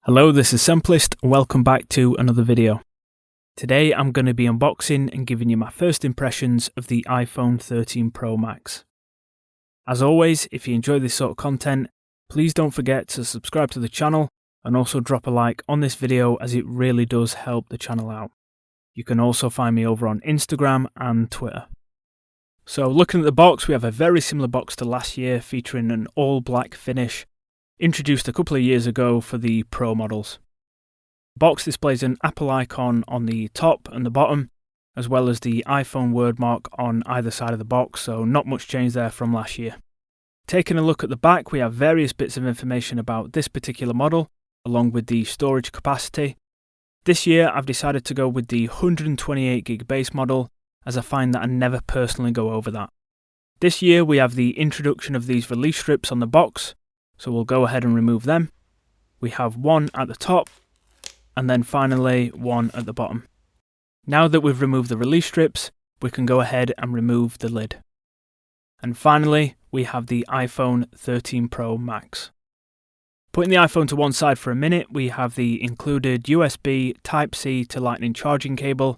Hello, this is Semplist. Welcome back to another video. Today I'm going to be unboxing and giving you my first impressions of the iPhone 13 Pro Max. As always, if you enjoy this sort of content, please don't forget to subscribe to the channel and also drop a like on this video as it really does help the channel out. You can also find me over on Instagram and Twitter. So looking at the box, we have a very similar box to last year featuring an all black finish, introduced a couple of years ago for the Pro models. The box displays an Apple icon on the top and the bottom, as well as the iPhone wordmark on either side of the box, so not much change there from last year. Taking a look at the back, we have various bits of information about this particular model, along with the storage capacity. This year I've decided to go with the 128GB base model, as I find that I never personally go over that. This year we have the introduction of these release strips on the box, so we'll go ahead and remove them. We have one at the top, and then finally one at the bottom. Now that we've removed the release strips, we can go ahead and remove the lid. And finally, we have the iPhone 13 Pro Max. Putting the iPhone to one side for a minute, we have the included USB Type-C to Lightning charging cable,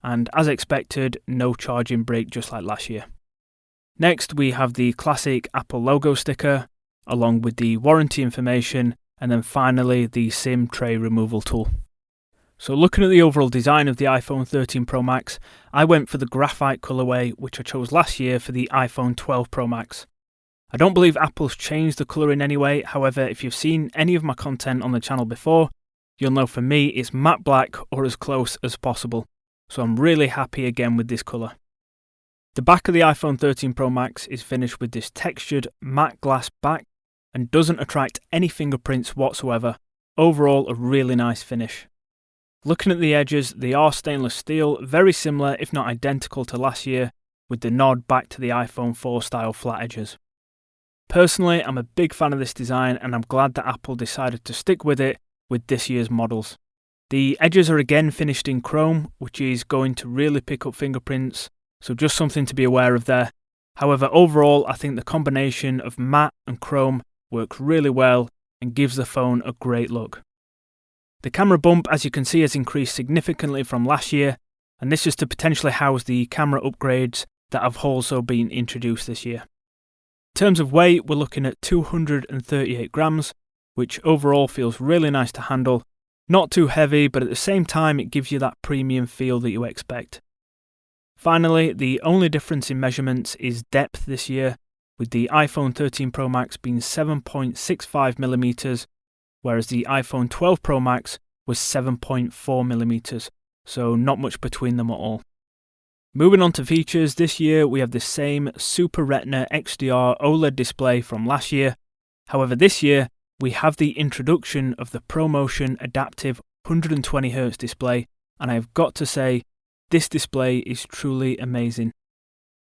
and as expected, no charging brick just like last year. Next, we have the classic Apple logo sticker, along with the warranty information, and then finally the SIM tray removal tool. So looking at the overall design of the iPhone 13 Pro Max, I went for the Graphite colorway, which I chose last year for the iPhone 12 Pro Max. I don't believe Apple's changed the colour in any way, however, if you've seen any of my content on the channel before, you'll know for me it's matte black or as close as possible, so I'm really happy again with this colour. The back of the iPhone 13 Pro Max is finished with this textured matte glass back and doesn't attract any fingerprints whatsoever. Overall, a really nice finish. Looking at the edges, they are stainless steel, very similar if not identical to last year, with the nod back to the iPhone 4 style flat edges. Personally, I'm a big fan of this design and I'm glad that Apple decided to stick with it with this year's models. The edges are again finished in chrome, which is going to really pick up fingerprints, so just something to be aware of there. However, overall, I think the combination of matte and chrome works really well and gives the phone a great look. The camera bump, as you can see, has increased significantly from last year, and this is to potentially house the camera upgrades that have also been introduced this year. In terms of weight, we're looking at 238 grams, which overall feels really nice to handle. Not too heavy, but at the same time it gives you that premium feel that you expect. Finally, the only difference in measurements is depth this year, with the iPhone 13 Pro Max being 7.65mm, whereas the iPhone 12 Pro Max was 7.4mm, so not much between them at all. Moving on to features, this year we have the same Super Retina XDR OLED display from last year. However, this year we have the introduction of the ProMotion Adaptive 120Hz display, and I've got to say, this display is truly amazing.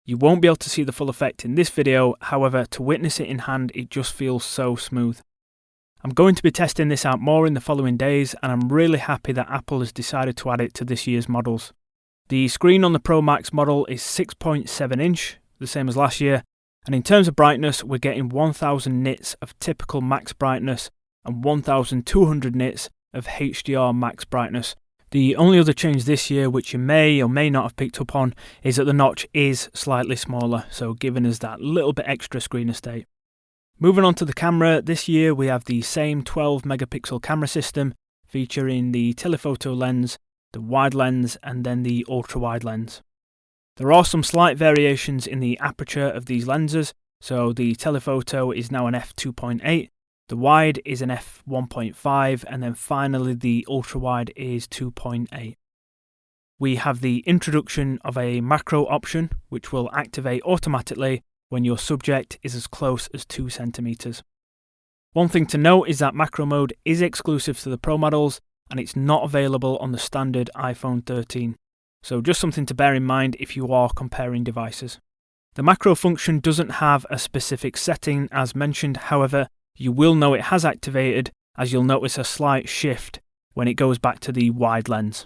You won't be able to see the full effect in this video, however, to witness it in hand, it just feels so smooth. I'm going to be testing this out more in the following days, and I'm really happy that Apple has decided to add it to this year's models. The screen on the Pro Max model is 6.7 inch, the same as last year, and in terms of brightness, we're getting 1000 nits of typical max brightness and 1200 nits of HDR max brightness. The only other change this year, which you may or may not have picked up on, is that the notch is slightly smaller, so giving us that little bit extra screen estate. Moving on to the camera, this year we have the same 12 megapixel camera system, featuring the telephoto lens, the wide lens, and then the ultra wide lens. There are some slight variations in the aperture of these lenses, so the telephoto is now an f2.8, the wide is an f1.5, and then finally the ultra wide is 2.8. We have the introduction of a macro option, which will activate automatically when your subject is as close as 2 centimeters. One thing to note is that macro mode is exclusive to the Pro models, and it's not available on the standard iPhone 13. So just something to bear in mind if you are comparing devices. The macro function doesn't have a specific setting as mentioned, however, you will know it has activated as you'll notice a slight shift when it goes back to the wide lens.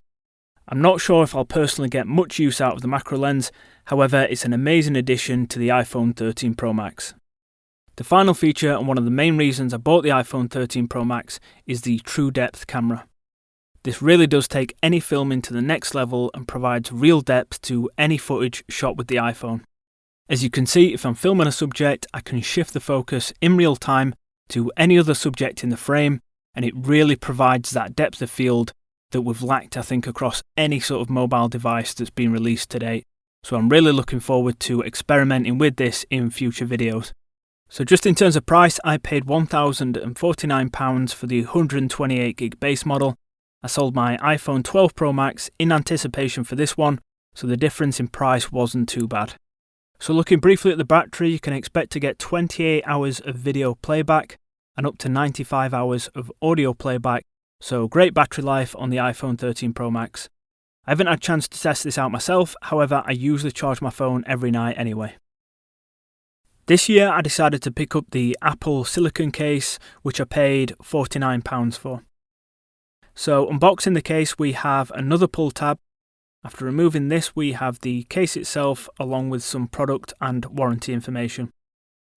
I'm not sure if I'll personally get much use out of the macro lens, however it's an amazing addition to the iPhone 13 Pro Max. The final feature, and one of the main reasons I bought the iPhone 13 Pro Max, is the TrueDepth camera. This really does take any filming to the next level and provides real depth to any footage shot with the iPhone. As you can see, if I'm filming a subject, I can shift the focus in real time to any other subject in the frame, and it really provides that depth of field that we've lacked, I think, across any sort of mobile device that's been released to date. So I'm really looking forward to experimenting with this in future videos. So just in terms of price, I paid £1,049 for the 128GB base model. I sold my iPhone 12 Pro Max in anticipation for this one, so the difference in price wasn't too bad. So looking briefly at the battery, you can expect to get 28 hours of video playback and up to 95 hours of audio playback, so great battery life on the iPhone 13 Pro Max. I haven't had a chance to test this out myself, however I usually charge my phone every night anyway. This year I decided to pick up the Apple Silicone Case, which I paid £49 for. So unboxing the case, we have another pull tab. After removing this, we have the case itself along with some product and warranty information.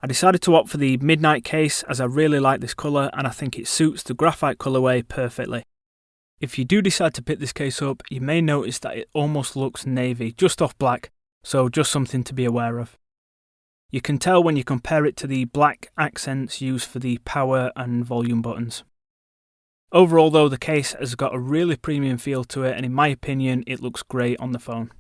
I decided to opt for the midnight case as I really like this colour and I think it suits the graphite colourway perfectly. If you do decide to pick this case up, you may notice that it almost looks navy, just off black, so just something to be aware of. You can tell when you compare it to the black accents used for the power and volume buttons. Overall though, the case has got a really premium feel to it, and in my opinion it looks great on the phone.